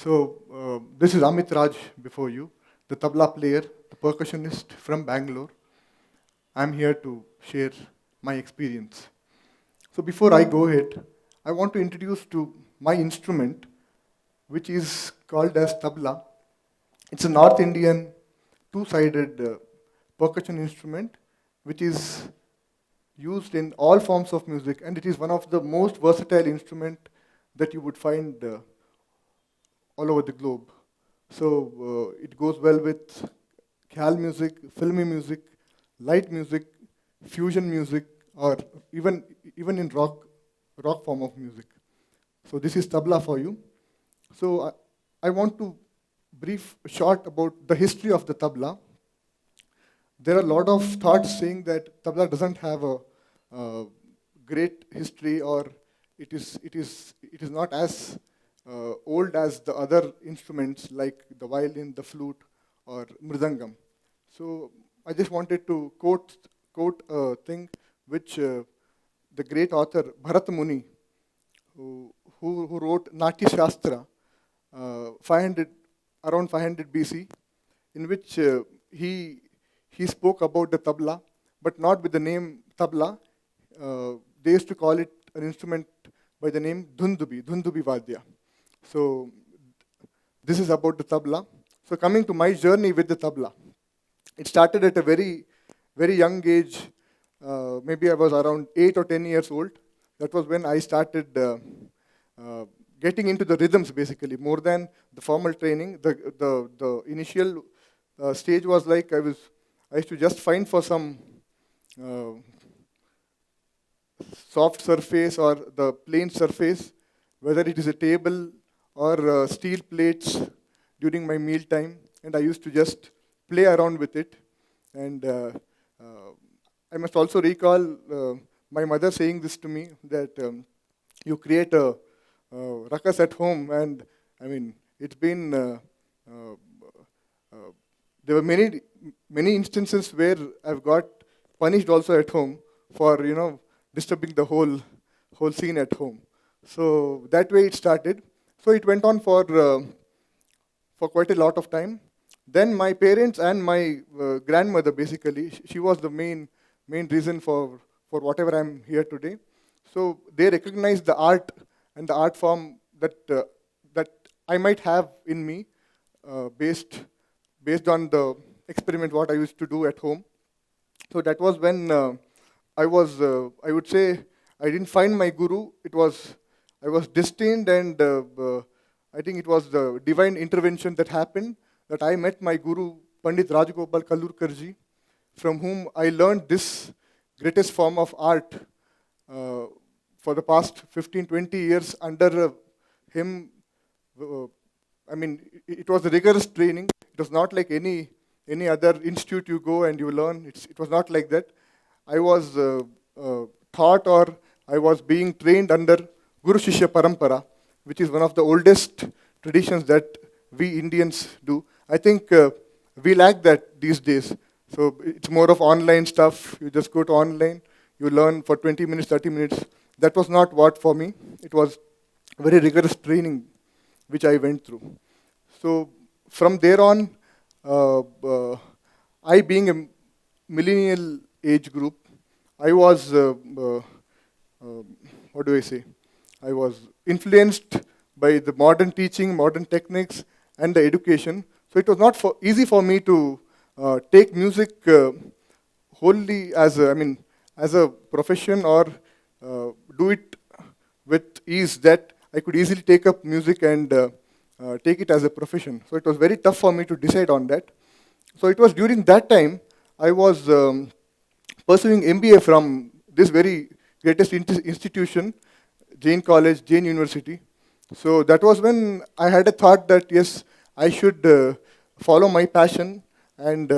This is Amithraj before you, the tabla player, the percussionist from Bangalore. I'm here to share my experience. So before I go ahead, I want to introduce to my instrument, which is called as tabla. It's a North Indian two-sided percussion instrument, which is used in all forms of music, and it is one of the most versatile instrument that you would find all over the globe. It goes well with khayal music, filmy music, light music, fusion music, or even in rock form of music. So this is tabla for you. I want to brief short about the history of the tabla. There are a lot of thoughts saying that tabla doesn't have a great history, or it is not as old as the other instruments like the violin, the flute, or mridangam. So I just wanted to quote a thing which the great author Bharat Muni, who wrote Natya Shastra, 500 around 500 BC, in which he spoke about the tabla, but not with the name tabla. They used to call it an instrument by the name Dhundubi Vadya. So this is about the tabla. So coming to my journey with the tabla, it started at a very, very young age. Maybe I was around 8 or 10 years old. That was when I started getting into the rhythms, basically, more than the formal training. The initial stage was like I used to just find for some soft surface or the plain surface, whether it is a table or steel plates during my meal time, and I used to just play around with it. And I must also recall my mother saying this to me, that you create a ruckus at home, and I mean, it's been there were many instances where I've got punished also at home for disturbing the whole scene at home. So that way it started. So it went on for quite a lot of time. Then my parents and my grandmother, basically, she was the main reason for whatever I'm here today. So they recognized the art and the art form that I might have in me, based on the experiment what I used to do at home. So that was when I would say, I didn't find my guru. I was destined, and I think it was the divine intervention that happened, that I met my guru, Pandit Rajagopal Kallurkarji, from whom I learned this greatest form of art for the past 15-20 years under him. It was a rigorous training. It was not like any other institute you go and you learn. It was not like that. I was taught, or I was being trained under Guru Shishya Parampara, which is one of the oldest traditions that we Indians do. I think we lack that these days. So it's more of online stuff. You just go to online, you learn for 20 minutes, 30 minutes. That was not what for me. It was very rigorous training which I went through. So from there on, I being a millennial age group, I was, what do I say? I was influenced by the modern teaching, modern techniques, and the education. So it was not easy for me to take music wholly as a profession, or do it with ease, that I could easily take up music and take it as a profession. So it was very tough for me to decide on that. So it was during that time I was pursuing MBA from this very greatest institution, Jain College, Jain University. So that was when I had a thought that yes, I should follow my passion and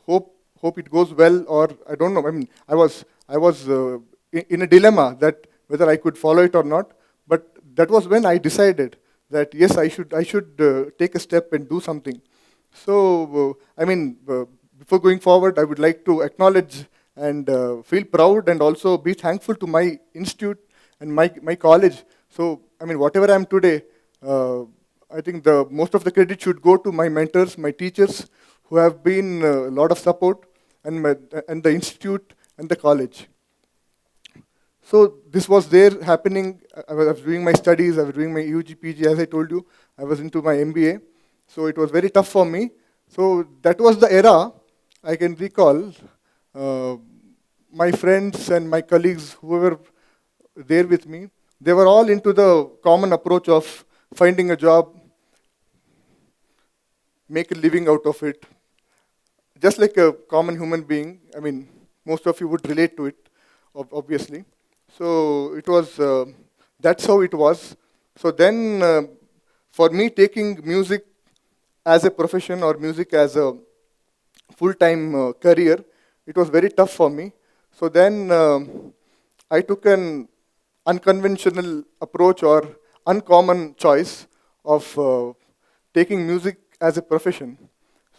hope it goes well, or I don't know. I mean, I was in a dilemma that whether I could follow it or not. But that was when I decided that yes, I should take a step and do something. So before going forward, I would like to acknowledge and feel proud and also be thankful to my institute and my college. So, I mean, whatever I am today, I think most of the credit should go to my mentors, my teachers, who have been a lot of support, and the institute and the college. So this was there happening. I was doing my studies, I was doing my UG, PG, as I told you. I was into my MBA. So it was very tough for me. So that was the era I can recall. My friends and my colleagues who were there with me, they were all into the common approach of finding a job, make a living out of it. Just like a common human being. I mean, most of you would relate to it, obviously. So it was, that's how it was. So then, for me, taking music as a profession or music as a full-time career, it was very tough for me. So then I took an unconventional approach or uncommon choice of taking music as a profession.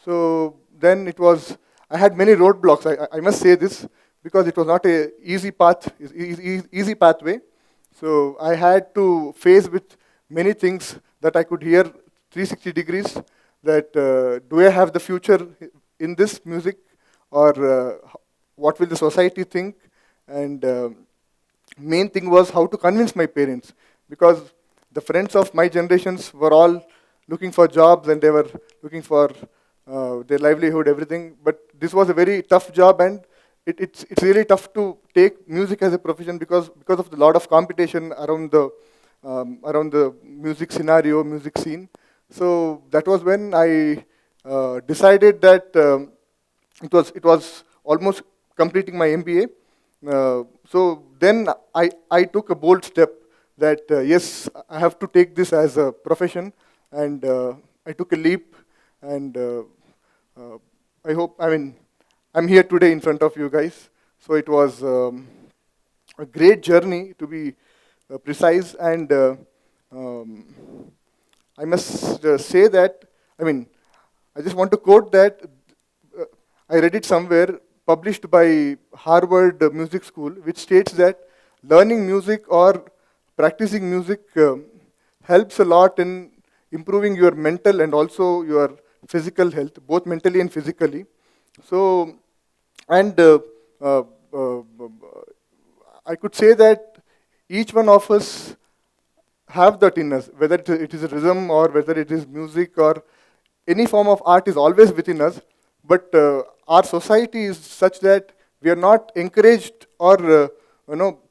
So then it was, I had many roadblocks, I must say this, because it was not a easy path, easy pathway. So I had to face with many things that I could hear 360 degrees, that do I have the future in this music, or what will the society think? And main thing was how to convince my parents, because the friends of my generations were all looking for jobs and they were looking for their livelihood, everything. But this was a very tough job, and it's really tough to take music as a profession because of the lot of competition around the music scenario, music scene. So that was when I decided that it was almost completing my MBA. So then I took a bold step that yes, I have to take this as a profession, and I took a leap, and I hope, I mean, I'm here today in front of you guys. So it was a great journey, to be precise, and I must say that, I mean, I just want to quote that, I read it somewhere, published by Harvard Music School, which states that learning music or practicing music helps a lot in improving your mental and also your physical health, both mentally and physically. So, and I could say that each one of us have that in us, whether it is a rhythm or whether it is music or any form of art is always within us. But our society is such that we are not encouraged or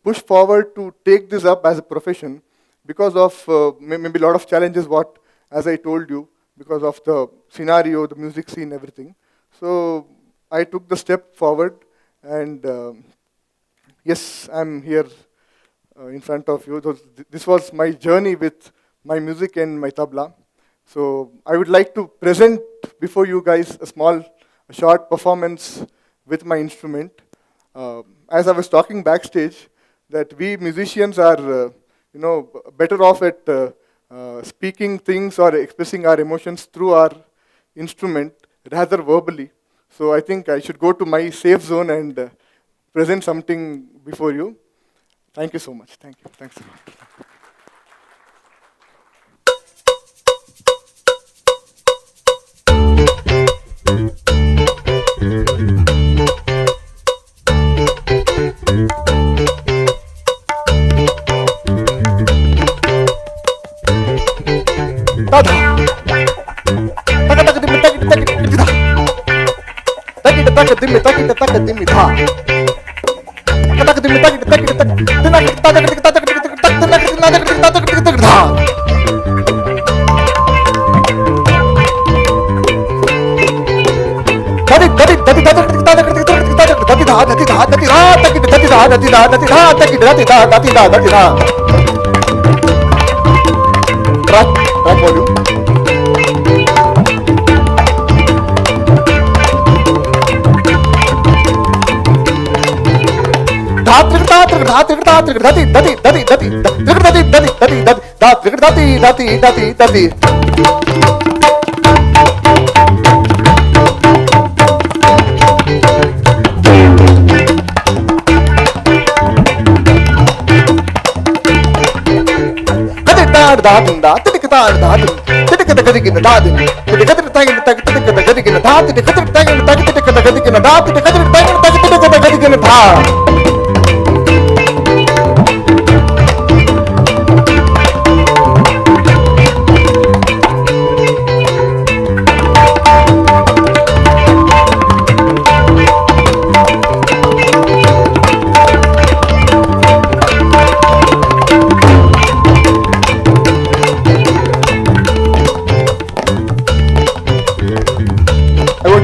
pushed forward to take this up as a profession because of maybe a lot of challenges, what, as I told you, because of the scenario, the music scene, everything. So I took the step forward, and yes, I'm here in front of you. This was my journey with my music and my tabla. So I would like to present before you guys a short performance with my instrument. As I was talking backstage, that we musicians are, better off at speaking things or expressing our emotions through our instrument rather verbally. So I think I should go to my safe zone and present something before you. Thank you so much. Thank you. Thanks a lot. Track volume.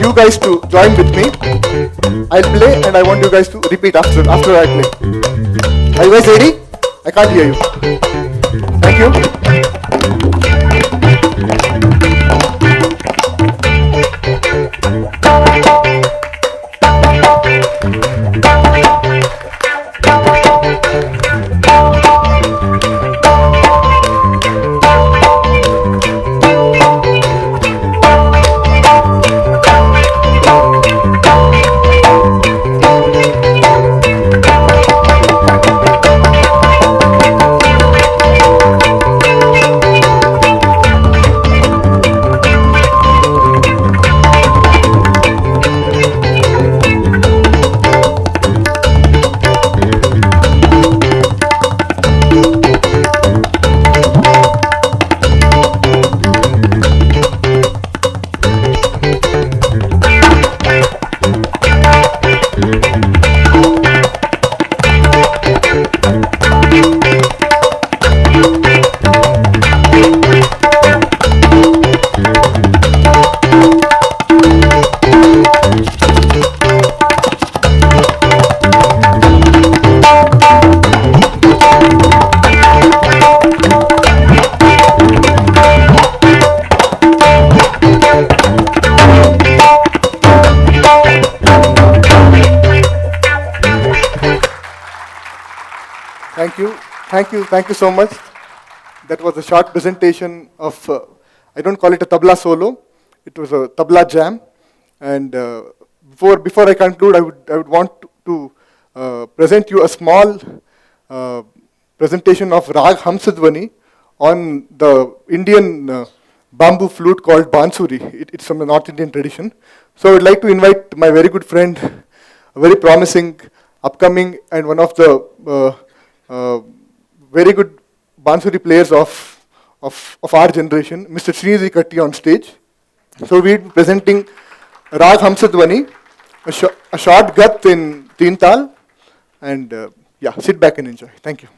You guys to join with me. I'll play and I want you guys to repeat after I play. Are you guys ready? I can't hear you. Thank you. Thank you so much. That was a short presentation of, I don't call it a tabla solo, it was a tabla jam. And before I conclude, I would want to present you a small presentation of Rag Hamsadvani on the Indian bamboo flute called Bansuri. It's from the North Indian tradition. So I would like to invite my very good friend, a very promising, upcoming, and one of the very good Bansuri players of our generation, Mr. Srinidhi Katti on stage. So we'll be presenting Rag Hamsadvani, a short gat in Teental, and yeah, sit back and enjoy. Thank you.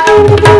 Thank you.